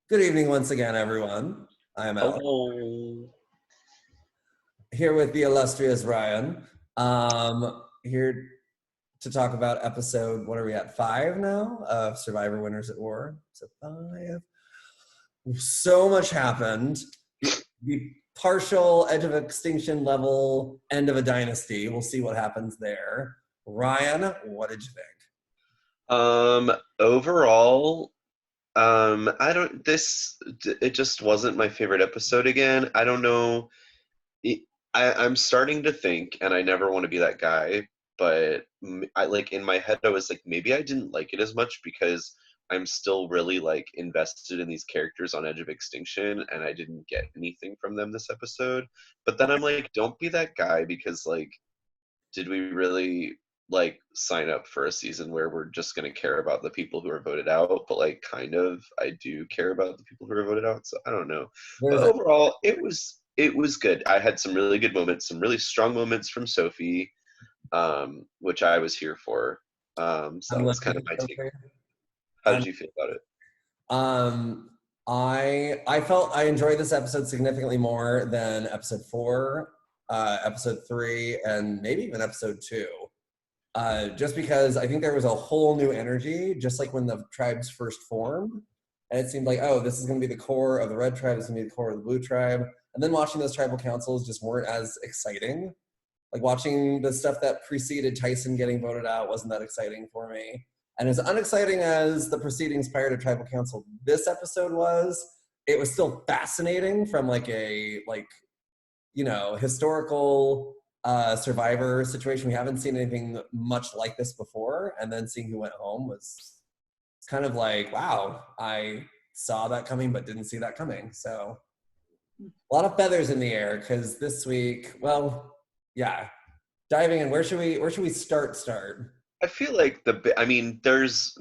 Good evening once again, everyone. I am Alex, Hello. here with the illustrious Ryan. Here to talk about episode, what are we at, 5 now, of Survivor Winners at War. So 5. So much happened. The partial edge of extinction level end of a dynasty. We'll see what happens there. Ryan, what did you think? Overall, I don't, it just wasn't my favorite episode again. I don't know. It, I'm starting to think, and I never want to be that guy, but I like in my head, I was like, maybe I didn't like it as much because I'm still really like invested in these characters on Edge of Extinction, and I didn't get anything from them this episode. But then I'm like, don't be that guy because like did we really like sign up for a season where we're just going to care about the people who are voted out, but like kind of I do care about the people who are voted out, so I don't know. But There's a, overall it was good. I had some really good moments, some really strong moments from Sophie, which I was here for. So I'm that was kind looking of my take. at How did you feel about it? Um, I felt I enjoyed this episode significantly more than episode 4, episode 3, and maybe even episode 2. Just because I think there was a whole new energy, just like when the tribes first formed. And it seemed like, oh, this is going to be the core of the red tribe, this is going to be the core of the blue tribe. And then watching those tribal councils just weren't as exciting. Like watching the stuff that preceded Tyson getting voted out wasn't that exciting for me. And as unexciting as the proceedings prior to tribal council this episode was, it was still fascinating from like a historical survivor situation. We haven't seen anything much like this before. And then seeing who went home was kind of like, wow, I saw that coming but didn't see that coming. So a lot of feathers in the air because this week, well, yeah, diving in, where should we start? I feel like I mean,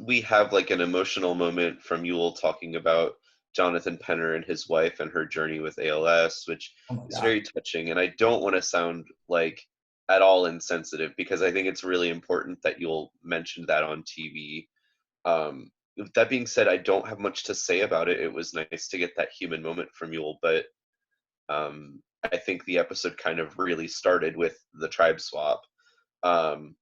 we have like an emotional moment from Yule talking about Jonathan Penner and his wife and her journey with ALS, which Oh my is god. very touching. And I don't want to sound like at all insensitive because I think it's really important that Yule mentioned that on TV. Um, that being said, I don't have much to say about it. It was nice to get that human moment from Yule, but I think the episode kind of really started with the tribe swap. Um,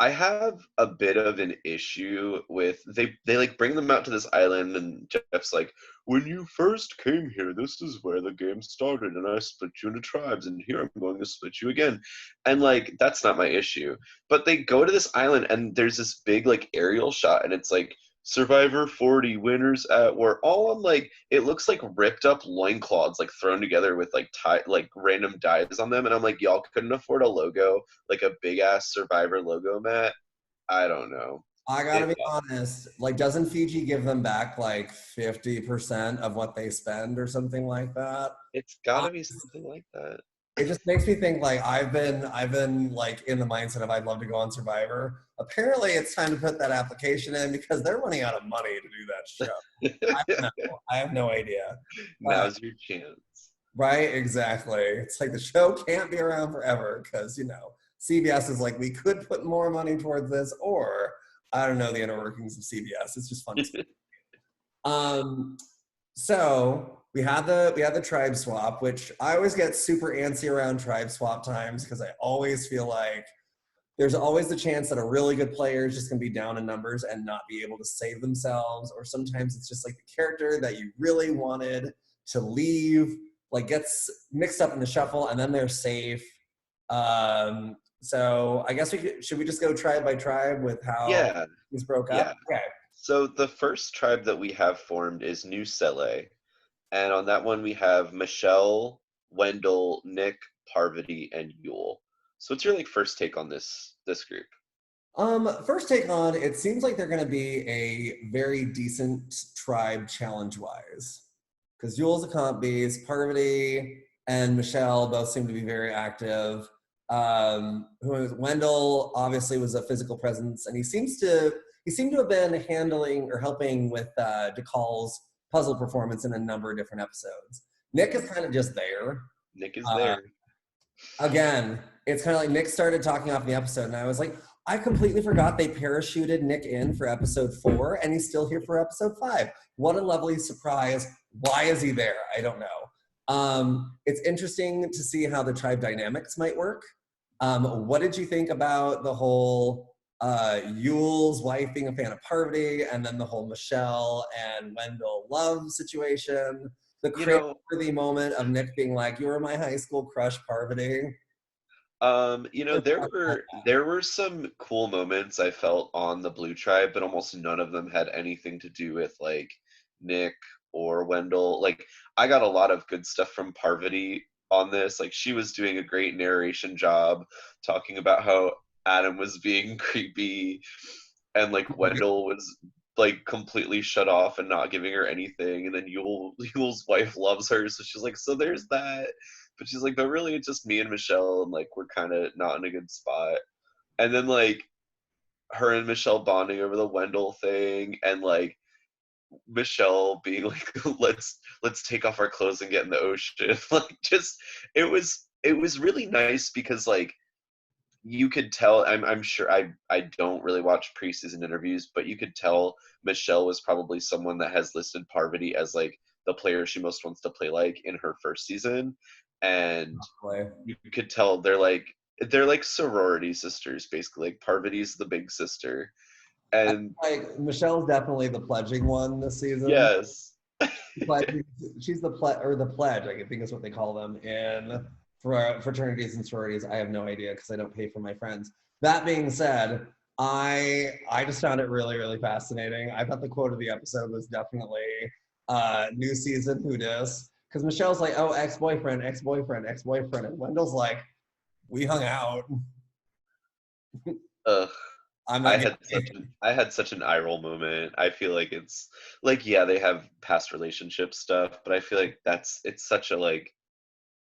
I have a bit of an issue with they like bring them out to this island and Jeff's like, when you first came here, this is where the game started, and I split you into tribes, and here I'm going to split you again. And like that's not my issue. But they go to this island and there's this big like aerial shot and it's like Survivor 40 winners at war. All on like it looks like ripped up loincloths like thrown together with like random dyes on them. And I'm like, y'all couldn't afford a logo like a big ass Survivor logo, Matt. I don't know. I gotta It be honest, like doesn't Fiji give them back like 50% of what they spend or something like that? it's got to be something like that. It just makes me think like I've been like in the mindset of I'd love to go on Survivor. Apparently it's time to put that application in because they're running out of money to do that show. I don't know. I have no idea. But Now's your chance. right, exactly. It's like the show can't be around forever because CBS is like we could put more money towards this, or I don't know the inner workings of CBS. It's just fun. Um, so we had the tribe swap, which I always get super antsy around tribe swap times because I always feel like there's always the chance that a really good player is just gonna be down in numbers and not be able to save themselves, or sometimes it's just like the character that you really wanted to leave like gets mixed up in the shuffle and then they're safe. So I guess should we just go tribe by tribe with how Yeah, these broke yeah. up? Okay. So the first tribe that we have formed is New Sele, and on that one we have Michelle, Wendell, Nick, Parvati, and Yule. So what's your like first take on this group? First take on, it seems like they're going to be a very decent tribe challenge-wise. Because Yule's a comp beast, Parvati and Michelle both seem to be very active. Wendell obviously was a physical presence, and he seemed to have been handling or helping with DeCall's puzzle performance in a number of different episodes. Nick is kind of just there. Nick is Uh, there. Again, it's kind of like Nick started talking off the episode, and I was like, I completely forgot they parachuted Nick in for episode 4, and he's still here for episode 5. What a lovely surprise. Why is he there? I don't know. It's interesting to see how the tribe dynamics might work. What did you think about the whole Yule's wife being a fan of Parvati, and then the whole Michelle and Wendell love situation? The You know, crazy moment of Nick being like, "You were my high school crush, Parvati." there were some cool moments I felt on the Blue Tribe, but almost none of them had anything to do with like Nick or Wendell. Like I got a lot of good stuff from Parvati on this. Like she was doing a great narration job talking about how Adam was being creepy and like Wendell was like completely shut off and not giving her anything, and then Yule's wife loves her, so she's like, so there's that. But she's like, but really it's just me and Michelle, and like we're kind of not in a good spot. And then like her and Michelle bonding over the Wendell thing, and like Michelle being like, let's take off our clothes and get in the ocean. Like just it was really nice because like you could tell. I'm sure I don't really watch preseason interviews, but you could tell Michelle was probably someone that has listed Parvati as like the player she most wants to play like in her first season, and you could tell they're like sorority sisters basically. Like Parvati's the big sister, and Like Michelle's definitely the pledging one this season. yes. But she's the pledge, I think is what they call them in fraternities and sororities. I have no idea because I don't pay for my friends. That being said, I just found it really, really fascinating. I thought the quote of the episode was definitely new season who dis, because Michelle's like, oh, ex-boyfriend, ex-boyfriend, ex-boyfriend, and Wendell's like, we hung out. Ugh. I'm I not had such getting. an I had such an eye roll moment. I feel like it's like, yeah, they have past relationship stuff, but I feel like it's such a like,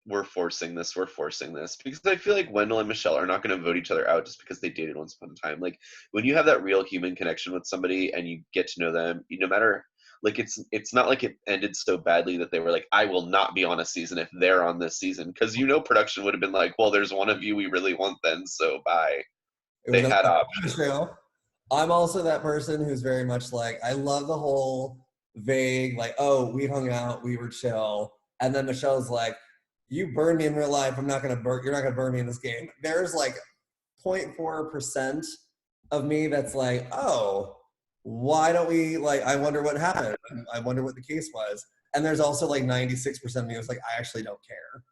we're forcing this because I feel like Wendell and Michelle are not going to vote each other out just because they dated once upon a time. Like when you have that real human connection with somebody and you get to know them, no matter, like it's not like it ended so badly that they were like, I will not be on a season if they're on this season, because production would have been like, well, there's one of you we really want then, so bye. It was They a had options. show. I'm also that person who's very much like, I love the whole vague, like, oh, we hung out, we were chill. And then Michelle's like, you burned me in real life. You're not gonna burn me in this game. There's like 0.4% of me that's like, oh, why don't we like, I wonder what happened. I wonder what the case was. And there's also like 96% of me who's like, I actually don't care.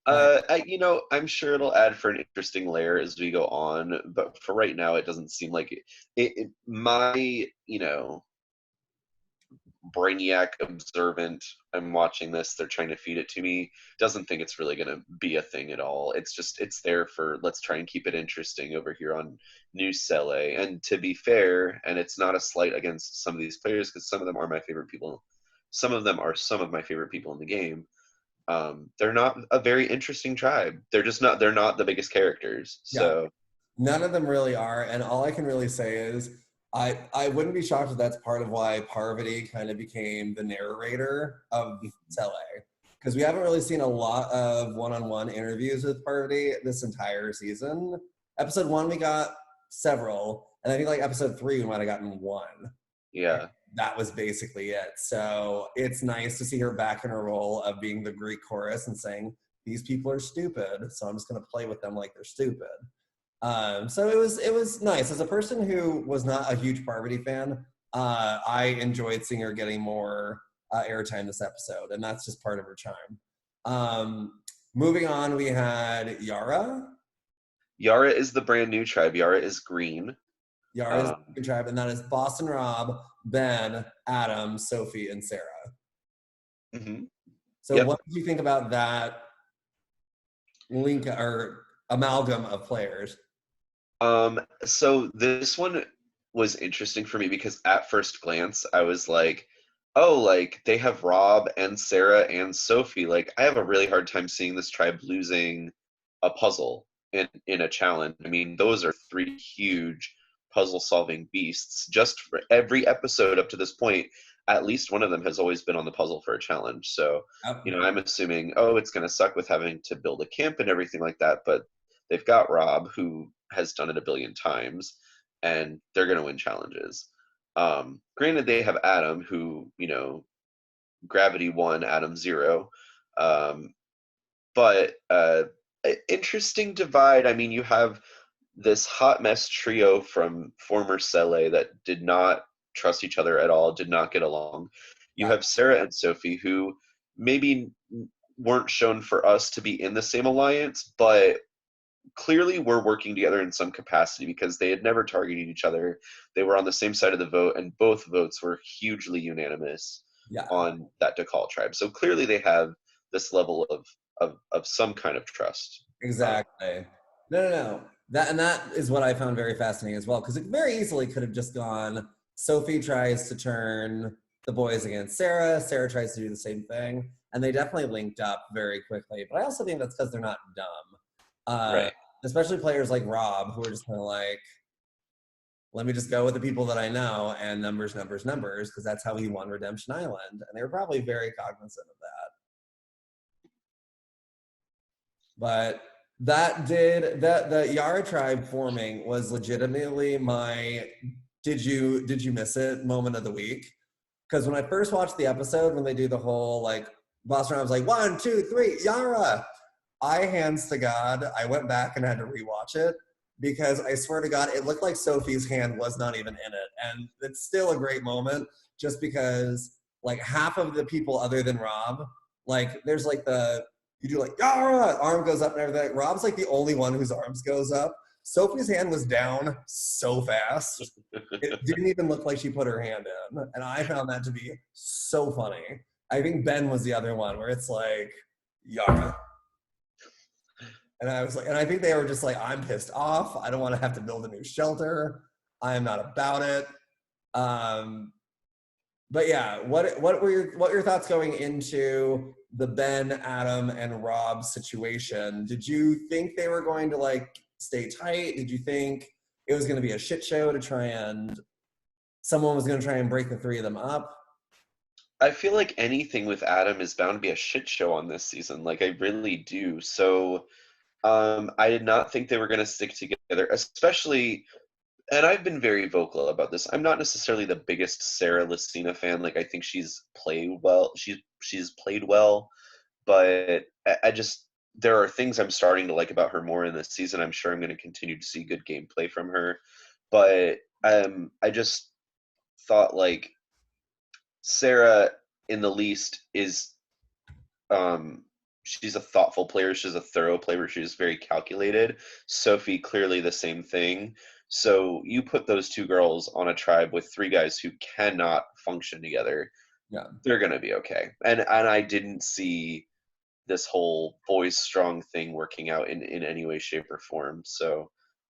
Like, I'm sure it'll add for an interesting layer as we go on, but for right now, it doesn't seem like my, brainiac observant, I'm watching this, they're trying to feed it to me, doesn't think it's really going to be a thing at all. It's there for, let's try and keep it interesting over here on New Cele. And to be fair, and it's not a slight against some of these players, because some of them are my favorite people. Some of them are some of my favorite people in the game. They're not a very interesting tribe. They're not the biggest characters. yeah, So none of them really are. And all I can really say is I wouldn't be shocked if that's part of why Parvati kind of became the narrator of Cele. Because we haven't really seen a lot of one-on-one interviews with Parvati this entire season. Episode 1, we got several. And I think like episode 3, we might have gotten one. And yeah. that was basically it. So it's nice to see her back in her role of being the Greek chorus and saying, these people are stupid, so I'm just going to play with them like they're stupid. So it was nice. As a person who was not a huge Parvati fan, I enjoyed seeing her getting more airtime this episode, and that's just part of her charm. Moving on, we had Yara. Yara is the brand new tribe. Yara is green. Yara's tribe, and that is Boston Rob, Ben, Adam, Sophie, and Sarah. Mm-hmm. So Yep. what did you think about that link or amalgam of players? So this one was interesting for me because at first glance, I was like, oh, like they have Rob and Sarah and Sophie. Like I have a really hard time seeing this tribe losing a puzzle in a challenge. I mean, those are 3 huge puzzle solving beasts. Just for every episode up to this point, at least one of them has always been on the puzzle for a challenge. So, Yep. I'm assuming, oh, it's going to suck with having to build a camp and everything like that, but they've got Rob, who has done it a billion times, and they're going to win challenges. Granted, they have Adam, who, gravity 1, Adam 0. But interesting divide. I mean, you have this hot mess trio from former Cele that did not trust each other at all, did not get along. You Yeah. have Sarah and Sophie, who maybe weren't shown for us to be in the same alliance, but clearly were working together in some capacity because they had never targeted each other. They were on the same side of the vote, and both votes were hugely unanimous Yeah. on that DeKalb tribe. So clearly they have this level of some kind of trust. Exactly. No. That is what I found very fascinating as well, because it very easily could have just gone, Sophie tries to turn the boys against Sarah, Sarah tries to do the same thing, and they definitely linked up very quickly. But I also think that's because they're not dumb. Right. Especially players like Rob, who are just kind of like, let me just go with the people that I know, and numbers, because that's how he won Redemption Island. And they were probably very cognizant of that. But the Yara tribe forming was legitimately my did you miss it moment of the week. Because when I first watched the episode, when they do the whole like boss round, I was like 1, 2, 3, Yara. Hands to God, I went back and had to rewatch it because I swear to God, it looked like Sophie's hand was not even in it. And it's still a great moment just because like half of the people other than Rob, like there's like you do like, Yara, arm goes up and everything. Rob's like the only one whose arms goes up. Sophie's hand was down so fast. It didn't even look like she put her hand in. And I found that to be so funny. I think Ben was the other one where it's like, Yara. And I was like, and I think they were just like, I'm pissed off. I don't want to have to build a new shelter. I am not about it. But yeah, what were your thoughts going into the Ben, Adam, and Rob situation? Did you think they were going to like stay tight? Did you think it was going to be a shit show to try and someone was going to try and break the three of them up? I feel like anything with Adam is bound to be a shit show on this season. Like I really do. So I did not think they were going to stick together, especially. And I've been very vocal about this. I'm not necessarily the biggest Sarah Lucina fan. Like I think she's played well. She's played well, but I just there are things I'm starting to like about her more in this season. I'm sure I'm going to continue to see good gameplay from her, but I just thought like Sarah in the least is she's a thoughtful player. She's a thorough player. She's very calculated. Sophie, clearly the same thing. So you put those two girls on a tribe with three guys who cannot function together. Yeah. They're going to be okay. And I didn't see this whole boys strong thing working out in any way, shape, or form. So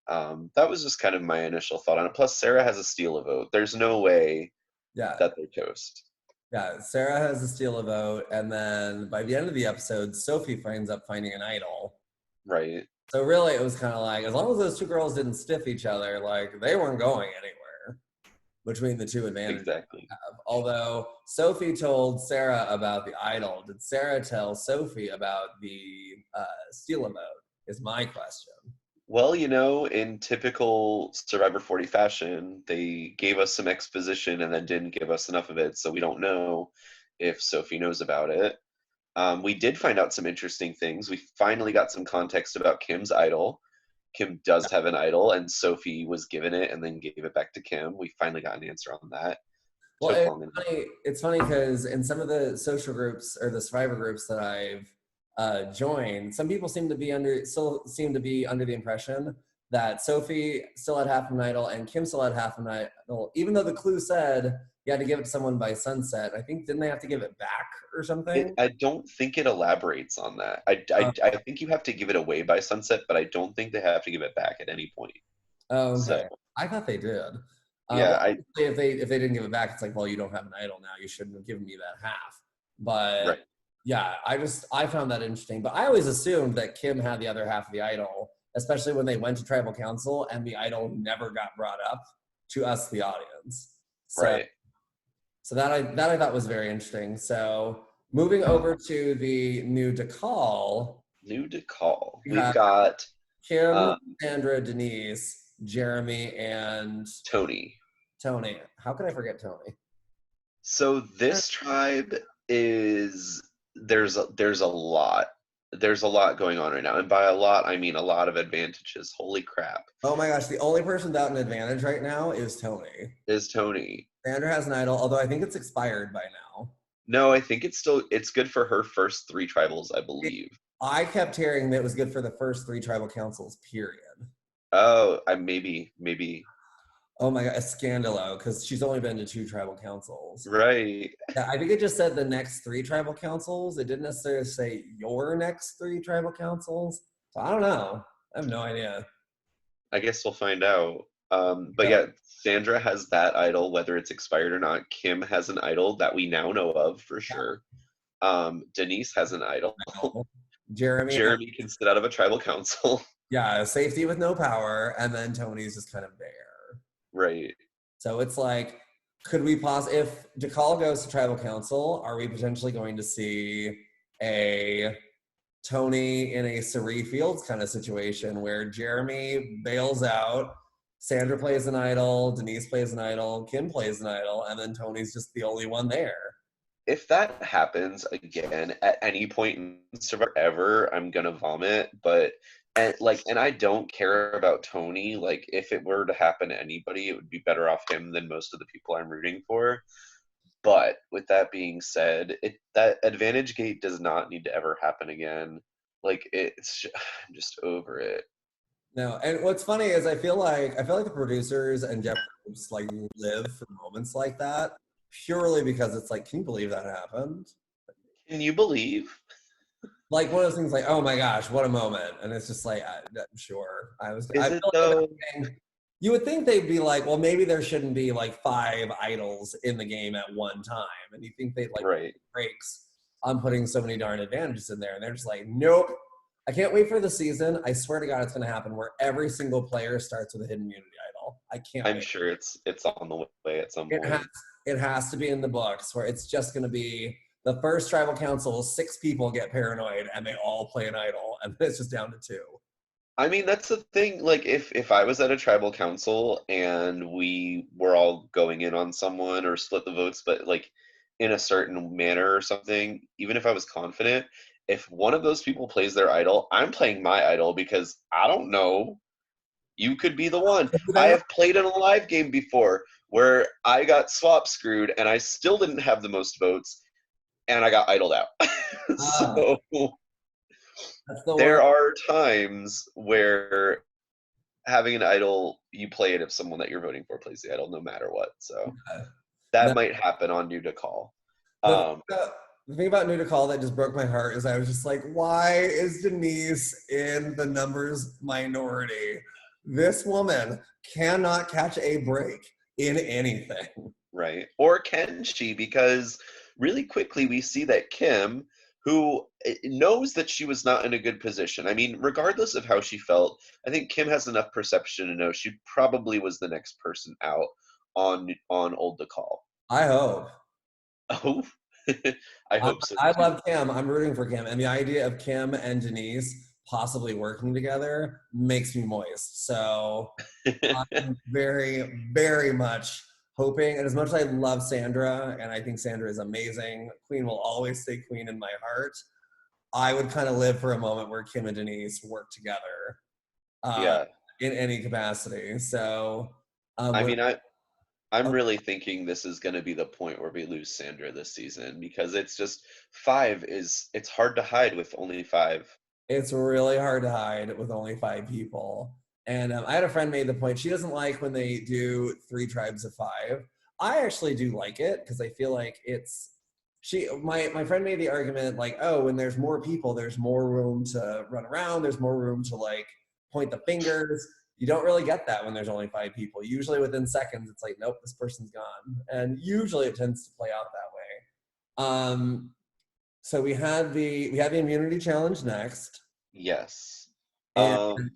that was just kind of my initial thought on it. Plus, Sarah has a steal a vote. There's no way Yeah. that they're toast. Yeah, Sarah has to steal a vote, and then by the end of the episode, Sophie ends up finding an idol. Right. So really, it was kind of like, as long as those two girls didn't stiff each other, like they weren't going anywhere between the two advantages. Exactly. Although Sophie told Sarah about the idol, did Sarah tell Sophie about the steal a vote? Is my question. Well, in typical Survivor 40 fashion, they gave us some exposition and then didn't give us enough of it, so we don't know if Sophie knows about it. We did find out some interesting things. We finally got some context about Kim's idol. Kim does have an idol, and Sophie was given it and then gave it back to Kim. We finally got an answer on that. Well, it's funny because in some of the social groups or the Survivor groups that I've joined, some people still seem to be under the impression that Sophie still had half an idol and Kim still had half an idol, even though the clue said you had to give it to someone by sunset. I think didn't they have to give it back or something? I don't think it elaborates on that. I think you have to give it away by sunset, but I don't think they have to give it back at any point. Oh, okay. So, I thought they did. Yeah, well, if they didn't give it back, it's like, well, you don't have an idol now. You shouldn't have given me that half. But right. yeah, I found that interesting. But I always assumed that Kim had the other half of the idol, especially when they went to tribal council and the idol never got brought up. to us, the audience. So, Right. that I thought was very interesting. So moving over to the new Decall, New to call. we We've have got Kim, um, Sandra, Denise, Jeremy, and Tony. Tony. How could I forget Tony? So this tribe is there's a lot. There's a lot going on right now. And by a lot, I mean a lot of advantages. Holy crap. Oh my gosh, the only person without an advantage right now is Tony. Is Tony. Sandra has an idol, although I think it's expired by now. No, I think it's good for her first three tribals, I believe. I kept hearing that it was good for the first 3 tribal councils, period. Oh, I maybe Oh my god, a scandalo, because she's only been to 2 tribal councils. right. Yeah, I think it just said the next 3 tribal councils. It didn't necessarily say your next 3 tribal councils. So I don't know. I have no idea. I guess we'll find out. But Yeah, yeah, Sandra has that idol, whether it's expired or not. Kim has an idol that we now know of for sure. Denise has an idol. I know. Jeremy, Jeremy can sit out of a tribal council. yeah, safety with no power, and then Tony's just kind of there. Right. So it's like, could we pause if DeCall goes to tribal council? Are we potentially going to see a Tony in a Sari Fields kind of situation where Jeremy bails out, Sandra plays an idol, Denise plays an idol, Kim plays an idol, and then Tony's just the only one there? If that happens again at any point in Survivor ever, I'm gonna vomit. But and I don't care about Tony. Like if it were to happen to anybody, it would be better off him than most of the people I'm rooting for. But with that being said, that advantage gate does not need to ever happen again. Like I'm just over it. No, and what's funny is I feel like the producers and Jeff Probst like live for moments like that purely because it's like, can you believe that happened? Can you believe? Like one of those things like, oh my gosh, what a moment. And it's just like, I'm sure. I Is it feel like though? you would think they'd be like, well, maybe there shouldn't be like 5 idols in the game at one time. And you think they'd like Right. breaks on putting so many darn advantages in there. And they're just like, nope. I can't wait for the season. I swear to God, it's going to happen where every single player starts with a hidden immunity idol. I can't I'm wait. sure it's on the way at some It has, point. it has to be in the books where it's just going to be the first tribal council, 6 people get paranoid and they all play an idol. And then it's just down to 2. I mean, that's the thing. Like, if I was at a tribal council and we were all going in on someone or split the votes, but like in a certain manner or something, even if I was confident, if one of those people plays their idol, I'm playing my idol because I don't know. You could be the one. Who I they are? have played in a live game before where I got swap screwed and I still didn't have the most votes and I got idled out. Ah, So that's the there worst. are times where having an idol, you play it if someone that you're voting for plays the idol, no matter what. So that No, might happen on New to Call. the, Um, the thing about New to Call that just broke my heart is I was just like, why is Denise in the numbers minority? This woman cannot catch a break in anything. right. Or can she? Because really quickly we see that Kim, who knows that she was not in a good position. I mean, regardless of how she felt, I think Kim has enough perception to know she probably was the next person out on Old to Call. I hope. Oh, I I, hope so I too. love Kim. I'm rooting for Kim. And the idea of Kim and Denise possibly working together makes me moist. So I'm very, very much hoping. And as much as I love Sandra, and I think Sandra is amazing, Queen will always stay Queen in my heart. I would kind of live for a moment where Kim and Denise work together uh, Yeah. in any capacity. So, um, I with, mean, I'm oh, really thinking this is going to be the point where we lose Sandra this season because it's just five is it's hard to hide with only five. it's really hard to hide with only 5 people. And I had a friend made the point she doesn't like when they do 3 tribes of 5. I actually do like it because I feel like it's my friend made the argument like, oh, when there's more people, there's more room to run around, there's more room to like point the fingers. You don't really get that when there's only 5 people. Usually within seconds, it's like, nope, this person's gone. And usually it tends to play out that way. So we had the immunity challenge next. Yes. And Um,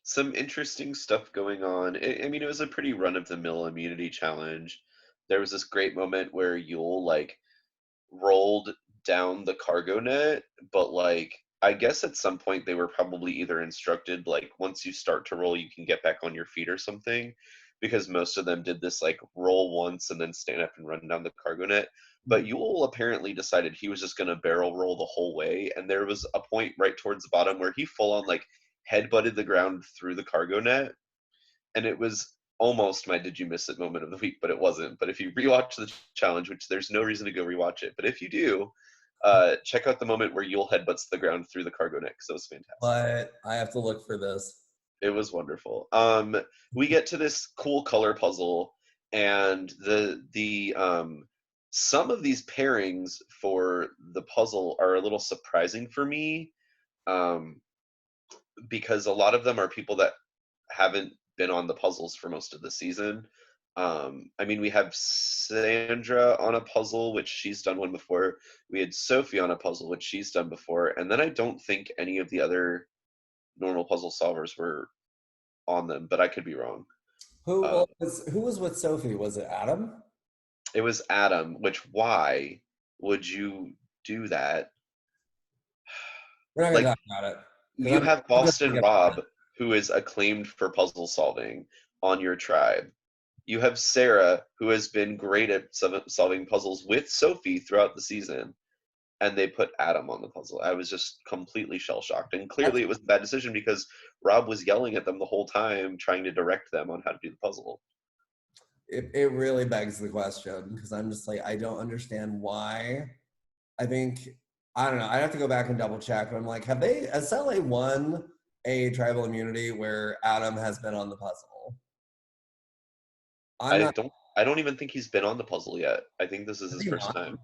some interesting stuff going on. I mean, it was a pretty run-of-the-mill immunity challenge. There was this great moment where Yule like rolled down the cargo net, but like I guess at some point they were probably either instructed like once you start to roll, you can get back on your feet or something, because most of them did this like roll once and then stand up and run down the cargo net. But Yule apparently decided he was just going to barrel roll the whole way, and there was a point right towards the bottom where he full on like headbutted the ground through the cargo net, and it was almost my did you miss it moment of the week, but it wasn't. But if you rewatch the challenge, which there's no reason to go rewatch it, but if you do, check out the moment where Yule headbutts the ground through the cargo net, because it was fantastic. But I have to look for this. It was wonderful. We get to this cool color puzzle, and the some of these pairings for the puzzle are a little surprising for me, um, because a lot of them are people that haven't been on the puzzles for most of the season. I mean, we have Sandra on a puzzle, which she's done one before. We had Sophie on a puzzle, which she's done before. And then I don't think any of the other normal puzzle solvers were on them, but I could be wrong. Um, Who was with Sophie? Was it Adam? it was Adam, which why would you do that? We're not gonna Like, talk about it because you have I'm just Boston gonna Rob, who is acclaimed for puzzle solving, on your tribe. You have Sarah, who has been great at solving puzzles with Sophie throughout the season, and they put Adam on the puzzle. I was just completely shell shocked, and clearly it was a bad decision because Rob was yelling at them the whole time, trying to direct them on how to do the puzzle. it really begs the question because I'm just like I don't understand why. I think I don't know. I have to go back and double check. But I'm like, has LA won a tribal immunity where Adam has been on the puzzle? I'm I not. don't. I don't even think he's been on the puzzle yet. I think this is Has his he first not? time.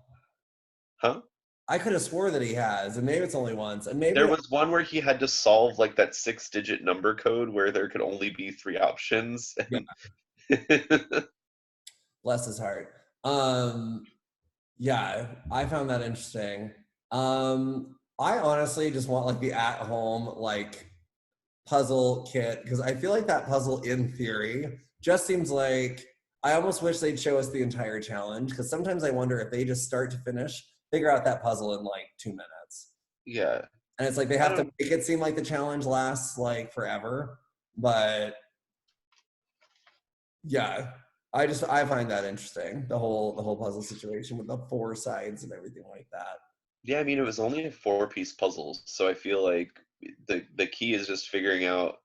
Huh? I could have swore that he has, and maybe it's only once, and maybe There was one where he had to solve like that 6-digit number code where there could only be 3 options. yeah, And bless his heart. Yeah, I found that interesting. I honestly just want like the at-home like puzzle kit because I feel like that puzzle in theory just seems like I almost wish they'd show us the entire challenge because sometimes I wonder if they just start to finish figure out that puzzle in like 2 minutes. yeah, And it's like they I have to don't. make it seem like the challenge lasts like forever. But yeah, I find that interesting. The whole puzzle situation with the four sides and everything like that. Yeah, I mean, it was only a 4-piece puzzle, so I feel like the key is just figuring out.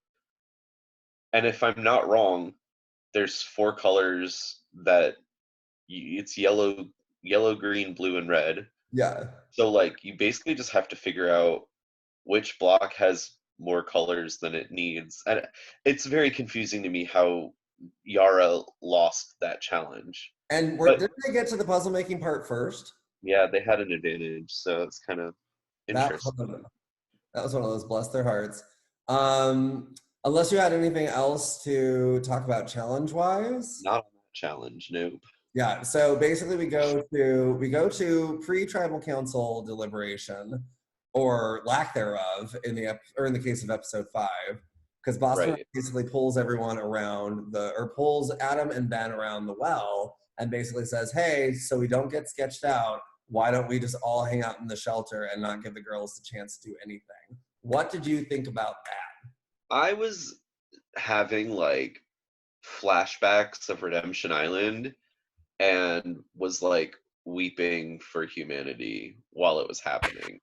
And if I'm not wrong, there's 4 colors that it's yellow, green, blue, and red. Yeah. So like you basically just have to figure out which block has more colors than it needs. And it's very confusing to me how Yara lost that challenge. And But didn't they get to the puzzle making part first? yeah, they had an advantage, so it's kind of That interesting. that was one of those bless their hearts. Um, unless you had anything else to talk about challenge wise. Not on that challenge, nope. Yeah, so basically we go to pre-tribal council deliberation or lack thereof in the case of episode 5 because Boston Right. basically pulls everyone around pulls Adam and Ben around the well and basically says, "Hey, so we don't get sketched out, why don't we just all hang out in the shelter and not give the girls the chance to do anything?" What did you think about that? I was having like flashbacks of Redemption Island and was like weeping for humanity while it was happening,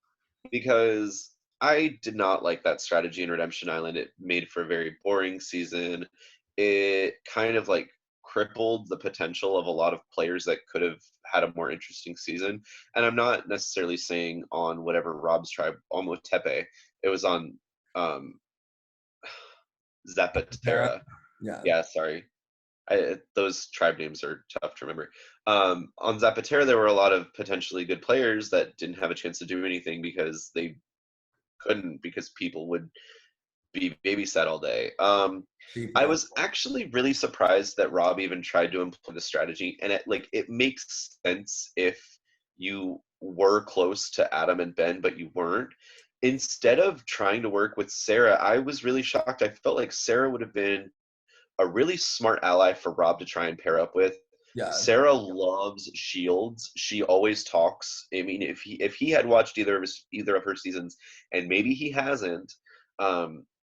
because I did not like that strategy in Redemption Island. It made for a very boring season. It kind of like crippled the potential of a lot of players that could have had a more interesting season. And I'm not necessarily saying on whatever Rob's tribe, on Tepe, it was on um, Sarah? Zapatera. Yeah. Yeah, sorry. Those tribe names are tough to remember. On Zapatera, there were a lot of potentially good players that didn't have a chance to do anything because they couldn't, because people would be babysat all day. I People. was actually really surprised that Rob even tried to employ the strategy, and it makes sense if you were close to Adam and Ben, but you weren't. instead of trying to work with Sarah, I was really shocked. I felt like Sarah would have been a really smart ally for Rob to try and pair up with. Yeah. Sarah loves Shields. She always talks. I mean, if he had watched either of her seasons, and maybe he hasn't,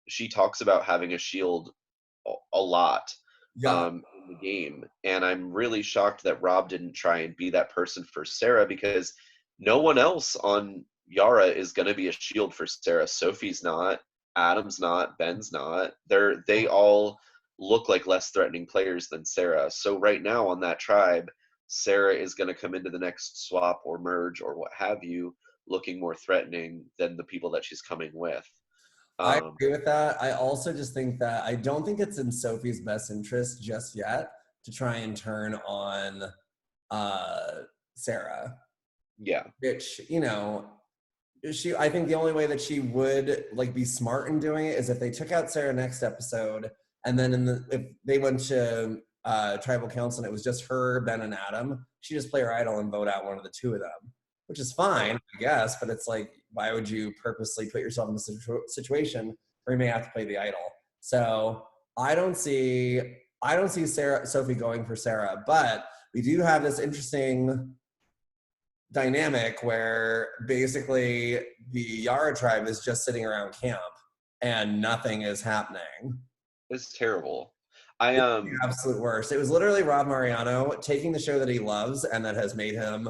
she talks about having a shield a lot Yeah. in the game. And I'm really shocked that Rob didn't try and be that person for Sarah, because no one else on Yara is going to be a shield for Sarah. Sophie's not, Adam's not, Ben's not. They all look like less threatening players than Sarah. So right now on that tribe, Sarah is going to come into the next swap or merge or what have you looking more threatening than the people that she's coming with. I Um, agree with that. I also just think that I don't think it's in Sophie's best interest just yet to try and turn on uh, Sarah, yeah, which, I think the only way that she would like be smart in doing it is if they took out Sarah next episode, and then if they went to tribal council and it was just her, Ben, and Adam, she just play her idol and vote out one of the two of them, which is fine, I guess. But it's like, why would you purposely put yourself in a situation where you may have to play the idol? So I don't see Sophie going for Sarah, but we do have this interesting dynamic where basically the Yara tribe is just sitting around camp and nothing is happening. it's terrible. I It's the absolute worst. It was literally Rob Mariano taking the show that he loves and that has made him,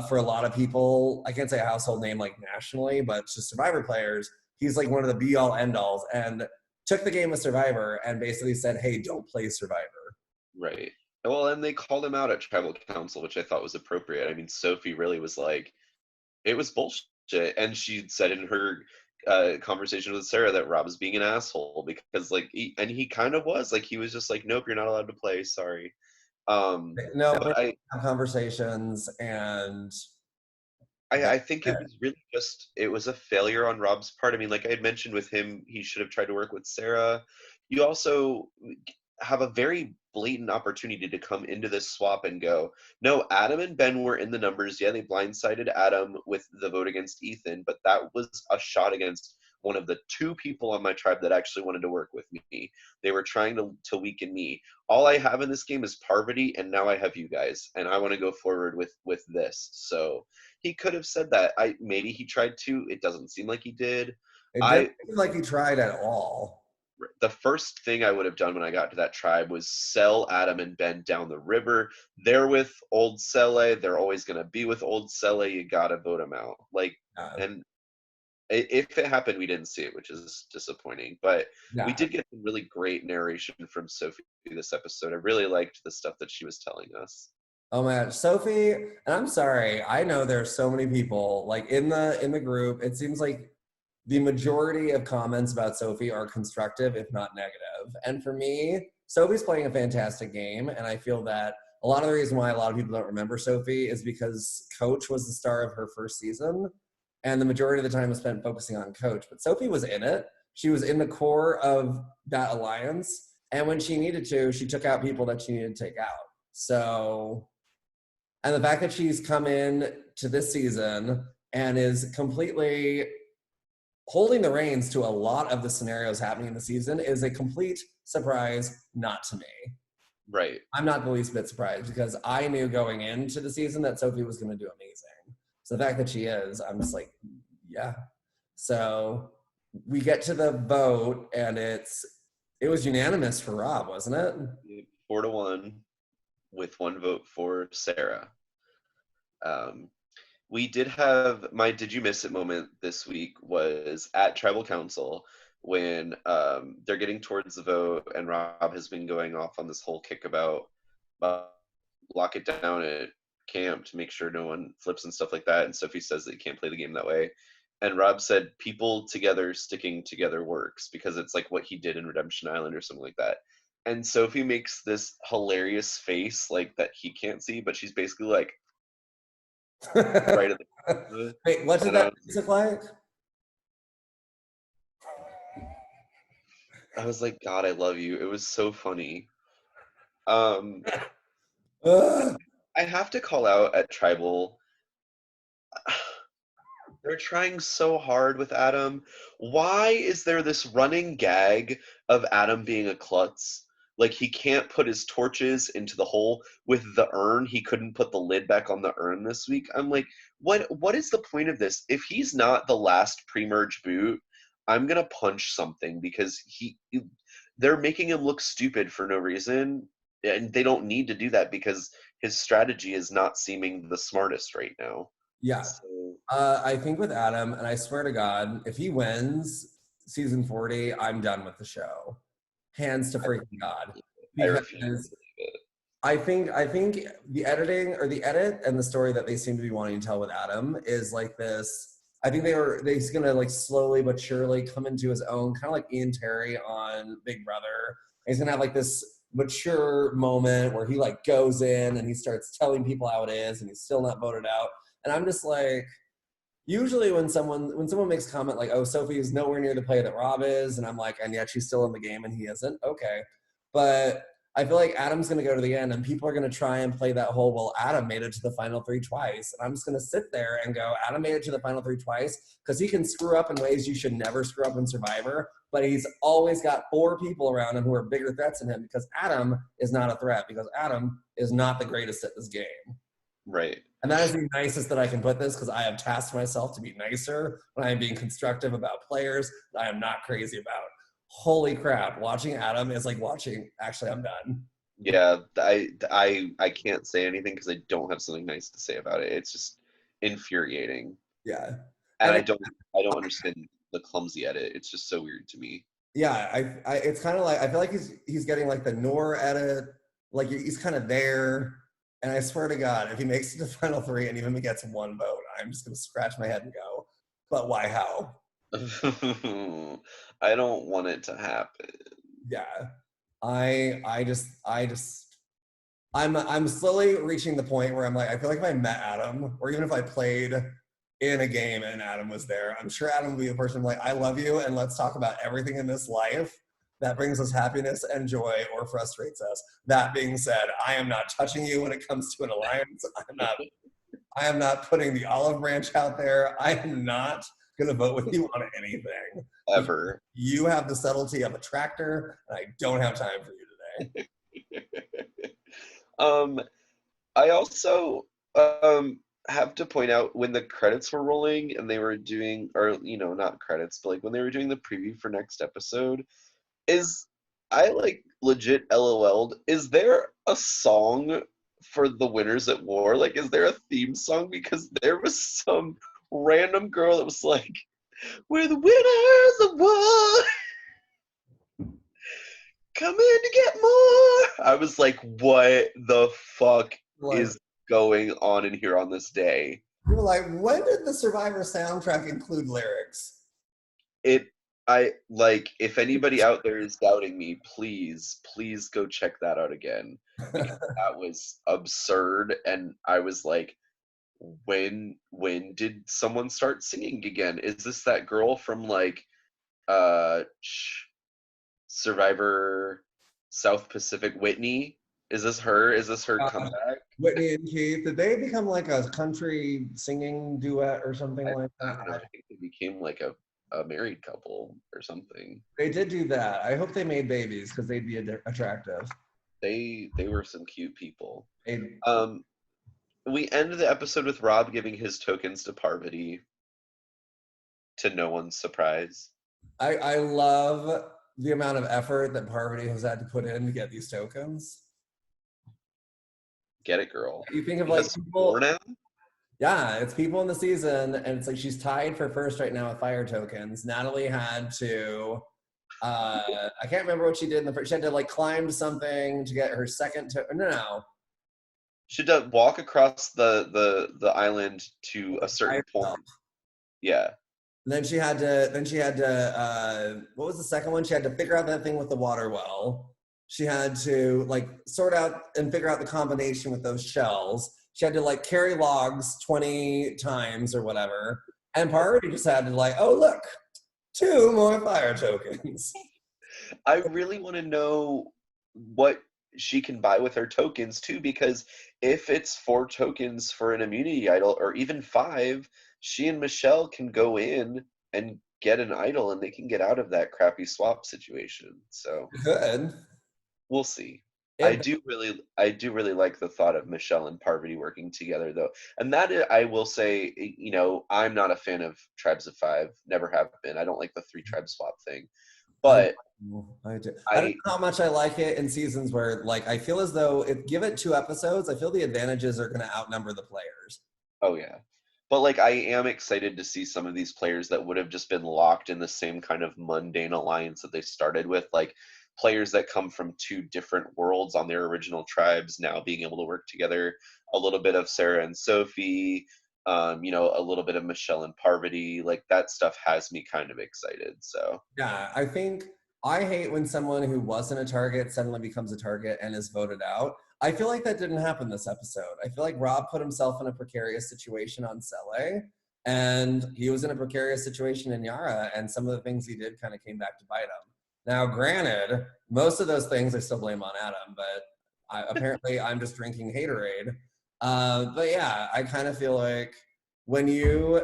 for a lot of people, I can't say a household name like nationally, but just Survivor players, he's like one of the be all end alls, and took the game of Survivor and basically said, hey, don't play Survivor. Right. Well, and they called him out at tribal council, which I thought was appropriate. I mean, Sophie really was like, it was bullshit, and she said in her conversation with Sarah that Rob was being an asshole because, like, he kind of was like, he was just like, nope, you're not allowed to play. Sorry. No, we But have conversations and I think it was really just it was a failure on Rob's part. I mean, like I had mentioned with him, he should have tried to work with Sarah. You also have a very blatant opportunity to come into this swap and go, no, Adam and Ben were in the numbers. Yeah, they blindsided Adam with the vote against Ethan, but that was a shot against one of the two people on my tribe that actually wanted to work with me. They were trying to weaken me. All I have in this game is Parvati, and now I have you guys, and I want to go forward with this. So he could have said that. Maybe he tried to. It doesn't seem like he did. it didn't I seem like he tried at all. the first thing I would have done when I got to that tribe was sell Adam and Ben down the river. They're with Old Sele. They're always going to be with Old Sele. You got to vote them out. Like, Yeah. and if it happened, we didn't see it, which is disappointing. But we Yeah. did get some really great narration from Sophie this episode. I really liked the stuff that she was telling us. Oh man, Sophie, and I'm sorry. I know there's so many people like in the group. It seems like the majority of comments about Sophie are constructive, if not negative. And for me, Sophie's playing a fantastic game, and I feel that a lot of the reason why a lot of people don't remember Sophie is because Coach was the star of her first season, and the majority of the time was spent focusing on Coach. But Sophie was in it. She was in the core of that alliance, and when she needed to, she took out people that she needed to take out. So, and the fact that she's come in to this season and is completely holding the reins to a lot of the scenarios happening in the season is a complete surprise, not to me. Right. I'm not the least bit surprised because I knew going into the season that Sophie was going to do amazing. So the fact that she is, I'm just like, yeah. So we get to the vote and it was unanimous for Rob, wasn't it? 4-1 with one vote for Sarah. We did have my did you miss it moment this week was at tribal council when they're getting towards the vote and Rob has been going off on this whole kick about uh, lock it down at camp to make sure no one flips and stuff like that, and Sophie says that you can't play the game that way, and Rob said people together sticking together works because it's like what he did in Redemption Island or something like that. And Sophie makes this hilarious face like that he can't see, but she's basically like right at the Wait, what did and that look like? I was like, God, I love you. It was so funny. Um, Ugh. I have to call out at Tribal. They're trying so hard with Adam. Why is there this running gag of Adam being a klutz? Like he can't put his torches into the hole with the urn. He couldn't put the lid back on the urn this week. I'm like, what is the point of this? If he's not the last pre-merge boot, I'm gonna punch something because they're making him look stupid for no reason. And they don't need to do that because his strategy is not seeming the smartest right now. Yeah. So I think with Adam, and I swear to God, if he wins season 40, I'm done with the show. Hands to freaking God. I refuse to Because believe it. I think the editing or the edit and the story that they seem to be wanting to tell with Adam is like this. I think he's gonna like slowly but surely come into his own, kind of like Ian Terry on Big Brother. He's gonna have like this mature moment where he like goes in and he starts telling people how it is and he's still not voted out. And I'm just like, usually when someone makes a comment like, "Oh, Sophie is nowhere near the player that Rob is," and I'm like, and yet she's still in the game and he isn't. Okay, but I feel like Adam's going to go to the end, and people are going to try and play that whole, well, Adam made it to the final three twice, and I'm just going to sit there and go, Adam made it to the final three twice because he can screw up in ways you should never screw up in Survivor, but he's always got 4 people around him who are bigger threats than him because Adam is not a threat because Adam is not the greatest at this game. Right. And that is the nicest that I can put this because I have tasked myself to be nicer when I am being constructive about players that I am not crazy about. Holy crap, watching Adam is like watching, actually, I'm done. Yeah, I can't say anything because I don't have something nice to say about it. It's just infuriating. Yeah. And And I don't understand the clumsy edit. It's just so weird to me. yeah, it's kind of like, I feel like he's getting like the Nor edit, like he's kind of there. And I swear to God, if he makes it to final 3 and even gets 1 vote, I'm just going to scratch my head and go, but why, how? I don't want it to happen. Yeah. I'm slowly reaching the point where I'm like, I feel like if I met Adam, or even if I played in a game and Adam was there, I'm sure Adam would be the person like, I love you, and let's talk about everything in this life that brings us happiness and joy or frustrates us. That being said, I am not touching you when it comes to an alliance. I am not putting the olive branch out there. I am not going to vote with you on anything. Ever. You have the subtlety of a tractor, and I don't have time for you today. I also have to point out when the credits were rolling and they were doing, or not credits, but like when they were doing the preview for next episode, is I like legit LOL'd. Is there a song for the winners at war? Like, is there a theme song? Because there was some random girl that was like, "We're the winners of war. Come in to get more." I was like, what the fuck is going on in here on this day? You were like, when did the Survivor soundtrack include lyrics? If anybody out there is doubting me, please go check that out again. Because that was absurd. And I was like, when did someone start singing again? Is this that girl from like Survivor South Pacific, Whitney? Is this her? Is this her comeback? Whitney and Keith, did they become like a country singing duet or something like that? I think they became like a married couple or something. They did do that. I hope they made babies because they'd be attractive. They were some cute people. They'd, We end the episode with Rob giving his tokens to Parvati, to no one's surprise. I love the amount of effort that Parvati has had to put in to get these tokens. Get it, girl. You think of like people. Now? Yeah, it's people in the season, and it's like she's tied for first right now with fire tokens. Natalie had to, I can't remember what she did in the first. She had to like climb something to get her second. No. She had to walk across the island to a certain point. Yeah. And then she had to. What was the second one? She had to figure out that thing with the water well. She had to like sort out and figure out the combination with those shells. She had to like carry logs 20 times or whatever. And Parvati just had to like, oh look, 2 more fire tokens. I really want to know what she can buy with her tokens too, because if it's 4 tokens for an immunity idol, or even 5, she and Michelle can go in and get an idol, and they can get out of that crappy swap situation. So Good. we'll see. It, I do really like the thought of Michelle and Parvati working together, though. And I will say, I'm not a fan of Tribes of Five. Never have been. I don't like the 3 tribe swap thing. I But I do. I don't I know how much I like it in seasons where, like, I feel as though if give it 2 episodes, I feel the advantages are going to outnumber the players. Oh yeah. But like I am excited to see some of these players that would have just been locked in the same kind of mundane alliance that they started with, like players that come from 2 different worlds on their original tribes now being able to work together. A little bit of Sarah and Sophie, a little bit of Michelle and Parvati. Like that stuff has me kind of excited. So Yeah, I think I hate when someone who wasn't a target suddenly becomes a target and is voted out. I feel like that didn't happen this episode. I feel like Rob put himself in a precarious situation on Sele, and he was in a precarious situation in Yara, and some of the things he did kind of came back to bite him. Now, granted, most of those things I still blame on Adam, but apparently I'm just drinking haterade. But yeah, I kind of feel like when you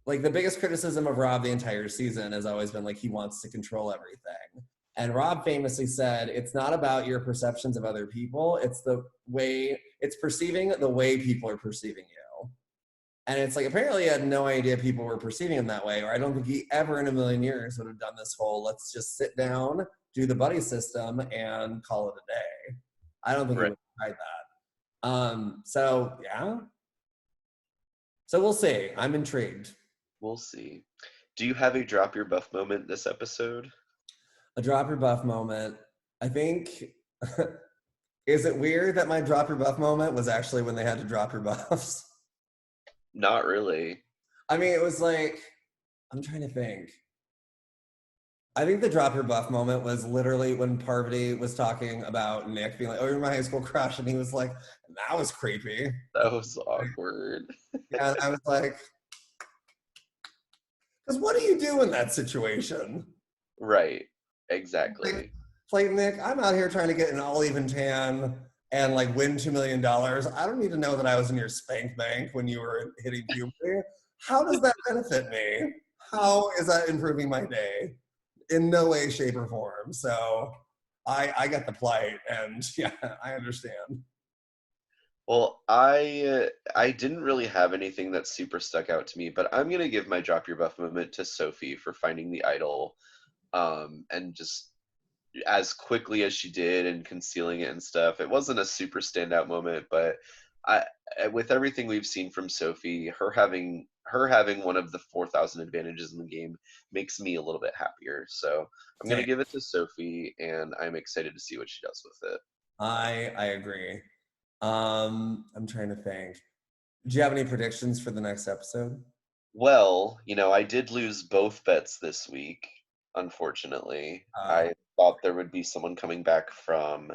like the biggest criticism of Rob the entire season has always been like he wants to control everything. And Rob famously said, it's not about your perceptions of other people, it's the way it's perceiving the way people are perceiving you. And it's like apparently he had no idea people were perceiving him that way, or I don't think he ever in a million years would have done this whole let's just sit down, do the buddy system, and call it a day. I don't think he right, would have tried that. So yeah. So we'll see. I'm intrigued. we'll see. Do you have a drop your buff moment this episode? A drop your buff moment. I think is it weird that my drop your buff moment was actually when they had to drop your buffs? Not really. I mean, it was like I'm trying to think. I think the drop your buff moment was literally when Parvati was talking about Nick being like, "Oh, you're my high school crush," and he was like, "That was creepy." That was awkward. Yeah, and I was like, "Because what do you do in that situation?" Right. Like, Exactly. like Nick, I'm out here trying to get an all even tan and like win $2 million. I don't need to know that I was in your spank bank when you were hitting puberty. How does that benefit me? How is that improving my day? In no way, shape, or form. So I get the plight, and yeah, I understand. Well, I didn't really have anything that super stuck out to me, but I'm gonna give my drop your buff moment to Sophie for finding the idol, and just as quickly as she did and concealing it and stuff. It wasn't a super standout moment, but I, with everything we've seen from Sophie, her having one of the 4,000 advantages in the game makes me a little bit happier. So I'm gonna Same. give it to Sophie, and I'm excited to see what she does with it. I agree. I'm trying to think. Do you have any predictions for the next episode? Well, I did lose both bets this week, unfortunately. Uh, I thought there would be someone coming back from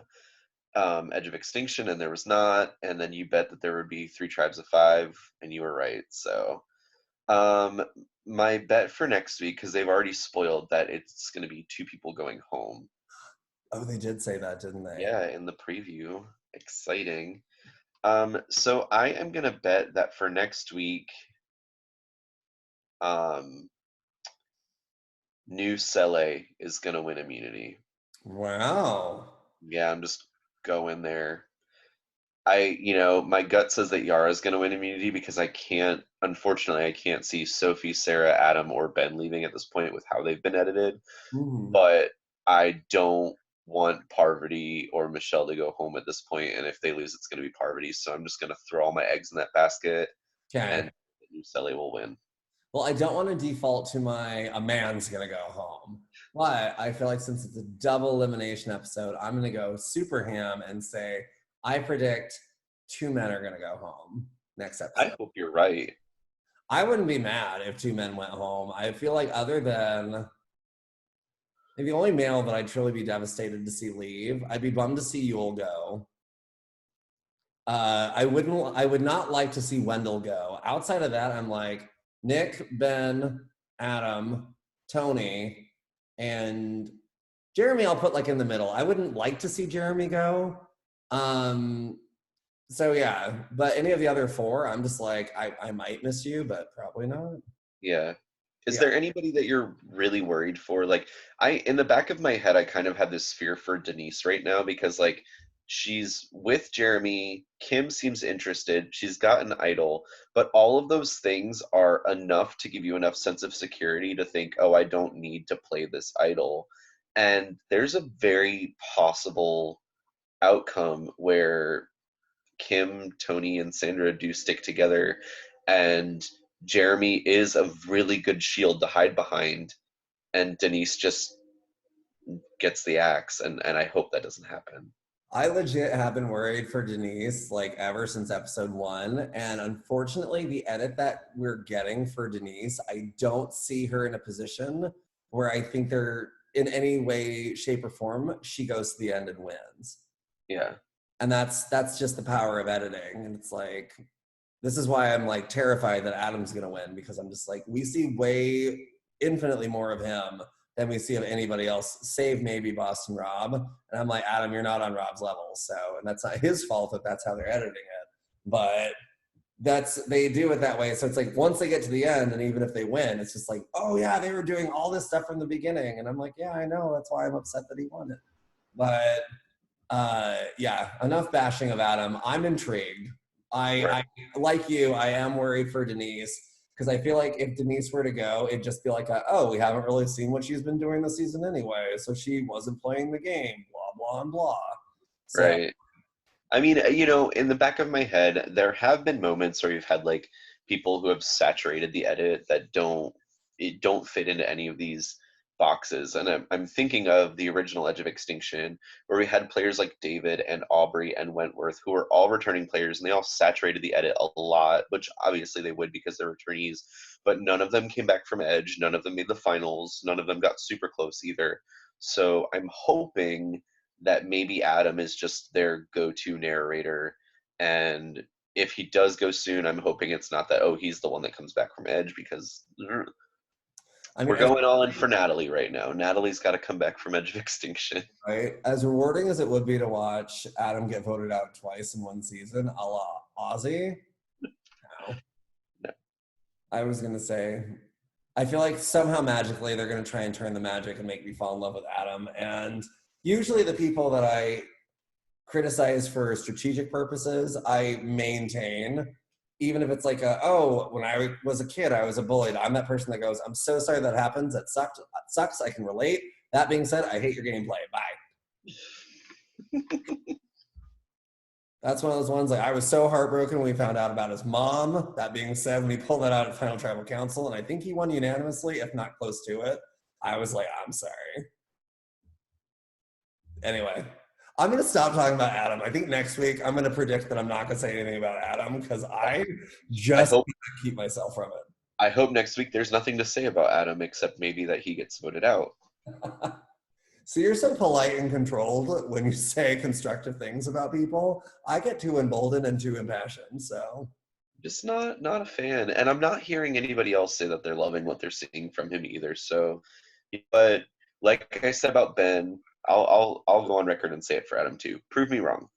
Edge of Extinction, and there was not. And then you bet that there would be 3 tribes of 5, and you were right. So, um, my bet for next week, because they've already spoiled that it's going to be 2 people going home. oh, they did say that, didn't they? Yeah, in the preview. Exciting. So I am going to bet that for next week, um, New Sele is going to win immunity. Wow. Yeah, I'm just going there. My gut says that Yara's going to win immunity because unfortunately, I can't see Sophie, Sarah, Adam, or Ben leaving at this point with how they've been edited. Mhm. But I don't want Parvati or Michelle to go home at this point, and if they lose, it's going to be Parvati. So I'm just going to throw all my eggs in that basket, Okay. and Sally will win. Well, I don't want to default to my a man's gonna go home, but I feel like since it's a double elimination episode, I'm gonna go super ham and say I predict 2 men are gonna go home next I episode. hope you're right. I wouldn't be mad if 2 men went home. I feel like other than maybe the only male that I'd truly be devastated to see leave, I'd be bummed to see Yul go. I wouldn't. I would not like to see Wendell go. Outside of that, I'm like Nick, Ben, Adam, Tony, and Jeremy I'll put like in the middle. I wouldn't like to see Jeremy go. So yeah, but any of the other four, I'm just like, I might miss you, but probably not. Yeah. Is Yeah. there anybody that you're really worried for? Like, in the back of my head, I kind of have this fear for Denise right now because, like, she's with Jeremy. Kim seems interested. She's got an idol, but all of those things are enough to give you enough sense of security to think, oh, I don't need to play this idol. And there's a very possible outcome where Kim, Tony, and Sandra do stick together, and Jeremy is a really good shield to hide behind, and Denise just gets the axe, and I hope that doesn't happen. I legit have been worried for Denise like ever since episode 1. And unfortunately, the edit that we're getting for Denise, I don't see her in a position where I think they're in any way, shape, or form, she goes to the end and wins. Yeah. And that's just the power of editing. And it's like, this is why I'm like terrified that Adam's gonna win, because I'm just like, we see way infinitely more of him than we see of anybody else, save maybe Boston Rob. And I'm like, Adam, you're not on Rob's level. So, and that's not his fault if that's how they're editing it. But they do it that way. So it's like once they get to the end, and even if they win, it's just like, oh yeah, they were doing all this stuff from the beginning. And I'm like, yeah, I know. That's why I'm upset that he won it. But yeah, enough bashing of Adam. I'm intrigued. I like you, I am worried for Denise, because I feel like if Denise were to go, it'd just be like, oh, we haven't really seen what she's been doing this season anyway, so she wasn't playing the game, blah, blah, and blah. So, Right. I mean, in the back of my head, there have been moments where you've had like people who have saturated the edit that don't fit into any of these boxes. And I'm thinking of the original Edge of Extinction, where we had players like David and Aubrey and Wentworth, who are all returning players, and they all saturated the edit a lot, which obviously they would because they're returnees. But none of them came back from Edge. None of them made the finals. None of them got super close either. So I'm hoping that maybe Adam is just their go-to narrator, and if he does go soon, I'm hoping it's not that, oh, he's the one that comes back from Edge, because I mean, we're going all in for Natalie right now. Natalie's got to come back from Edge of Extinction. right, as rewarding as it would be to watch Adam get voted out twice in one season, a la Ozzy. No. No. I was gonna say, I feel like somehow magically they're gonna try and turn the magic and make me fall in love with Adam. And usually the people that I criticize for strategic purposes, I maintain, even if it's like, oh, when I was a kid, I was a bullied. I'm that person that goes, I'm so sorry that happens. That sucked. That sucks. I can relate. That being said, I hate your gameplay. Bye. That's one of those ones, like, I was so heartbroken when we found out about his mom. That being said, when he pulled that out at Final Tribal Council, and I think he won unanimously, if not close to it, I was like, I'm sorry. Anyway, I'm going to stop talking about Adam. I think next week I'm going to predict that I'm not going to say anything about Adam, because I just can't keep myself from it. I hope next week there's nothing to say about Adam except maybe that he gets voted out. So you're so polite and controlled when you say constructive things about people. I get too emboldened and too impassioned. So Just not a fan, and I'm not hearing anybody else say that they're loving what they're seeing from him either. So, but like I said about Ben, I'll go on record and say it for Adam too. Prove me wrong.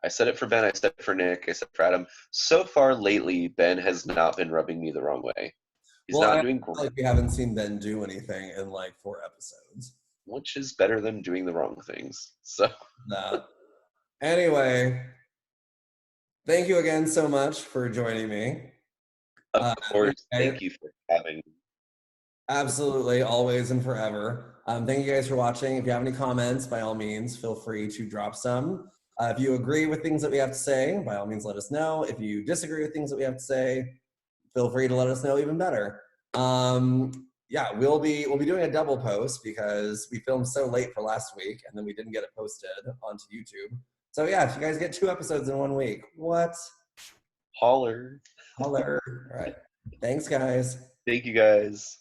I said it for Ben. I said it for Nick. I said it for Adam. So far lately, Ben has not been rubbing me the wrong way. He's well, not I doing feel great, like we haven't seen Ben do anything in like 4 episodes. which is better than doing the wrong things. So, That. Anyway, thank you again so much for joining me. of course, Okay. thank you for having me. Absolutely, always and forever. Thank you guys for watching. If you have any comments, by all means, feel free to drop some. If you agree with things that we have to say, by all means, let us know. If you disagree with things that we have to say, feel free to let us know even better. Yeah, we'll be doing a double post because we filmed so late for last week and then we didn't get it posted onto YouTube. So yeah, if you guys get 2 episodes in 1 week, what? Holler. Holler. All right. Thanks, guys. Thank you guys.